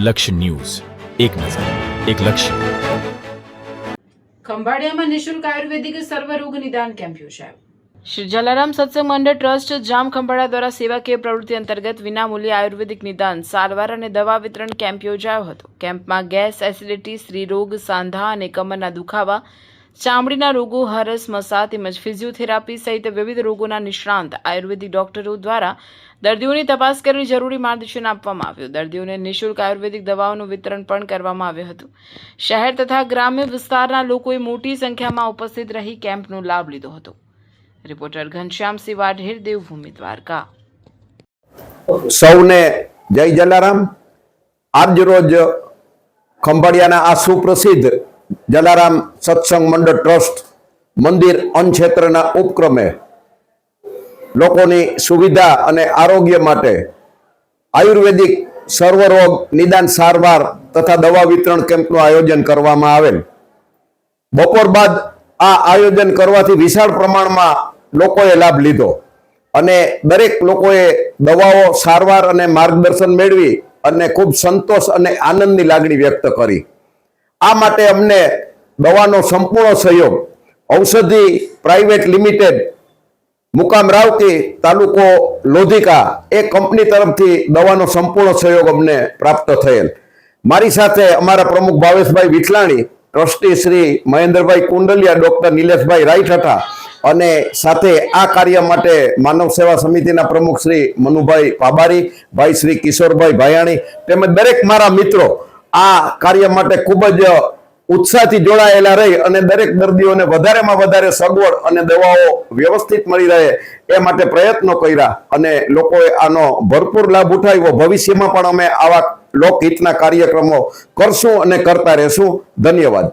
લક્ષ્ય ન્યૂઝ, એક નજર, એક લક્ષ્ય. ખંભાળિયામાં નિઃશુલ્ક આયુર્વેદિક સર્વરોગ નિદાન કેમ્પ યોજાયો. શ્રી જલારામ સત્સંગ મંડળ ટ્રસ્ટ જામ ખંભાળિયા દ્વારા સેવાકીય પ્રવૃત્તિ અંતર્ગત વિનામૂલ્યે આયુર્વેદિક નિદાન, સારવાર અને દવા વિતરણ કેમ્પ યોજાયો હતો. કેમ્પમાં ગેસ, એસિડિટી, સ્ત્રીરોગ, સાંધા અને કમરના દુખાવા, ચામડીના રોગો, હરસ, મસા તેમજ ફિઝિયોથેરાપી સહિત વિવિધ રોગોના નિષ્ણાંત આયુર્વેદિક ડોક્ટરો દ્વારા દર્દીઓની તપાસ કરી જરૂરી માર્ગદર્શન આપવામાં આવ્યું. દર્દીઓને નિઃશુલ્ક આયુર્વેદિક દવાઓનું વિતરણ પણ કરવામાં આવ્યું હતું. શહેર તથા ગ્રામ્ય વિસ્તારના લોકોએ મોટી સંખ્યામાં ઉપસ્થિત રહી કેમ્પનો લાભ લીધો હતો. રિપોર્ટર ઘનશ્યામસિંહ વાઢેર, દેવભૂમિ, દ્વારકા. સૌને જય જલારામ. આજ રોજ ખંભાળિયાના આ સુપ્રસિદ્ધ જલારામ સત્સંગ મંડળ ટ્રસ્ટ મંદિર અન્નક્ષેત્રના ઉપક્રમે લોકોની સુવિધા અને આરોગ્ય માટે આયુર્વેદિક સર્વરોગ નિદાન, સારવાર તથા દવા વિતરણ કેમ્પનું આયોજન કરવામાં આવેલ. બપોર બાદ આ આયોજન કરવાથી વિશાળ પ્રમાણમાં લોકોએ લાભ લીધો અને દરેક લોકોએ દવાઓ, સારવાર અને માર્ગદર્શન મેળવી અને ખૂબ સંતોષ અને આનંદની લાગણી વ્યક્ત કરી. આ માટે અમને દવાનો સંપૂર્ણ સહયોગ ઔષધિ પ્રાઇવેટ લિમિટેડ, મુકામ રાવતી, તાલુકો લોધિકા, એ કંપની તરફથી દવાનો સંપૂર્ણ સહયોગ અમને પ્રાપ્ત થયેલ. મારી સાથે અમારા પ્રમુખ ભાવેશભાઈ વિઠલાણી, ટ્રસ્ટી શ્રી મહેન્દ્રભાઈ કુંડલિયા, ડોક્ટર નિલેશભાઈ રાયઠઠા અને સાથે આ કાર્ય માટે માનવ સેવા સમિતિના પ્રમુખ શ્રી મનુભાઈ પાબારી, ભાઈ શ્રી કિશોરભાઈ ભાયાણી તેમજ દરેક મારા મિત્રો આ કાર્ય માટે ખૂબ જ ઉત્સાહથી જોડાયેલા રહી અને દરેક દર્દીઓને વધારેમાં વધારે સગવડ અને દવાઓ વ્યવસ્થિત મળી રહે એ માટે પ્રયત્નો કર્યા અને લોકોએ આનો ભરપૂર લાભ ઉઠાવ્યો. ભવિષ્યમાં પણ અમે આવા લોકહિતના કાર્યક્રમો કરશું અને કરતા રહેશું. ધન્યવાદ.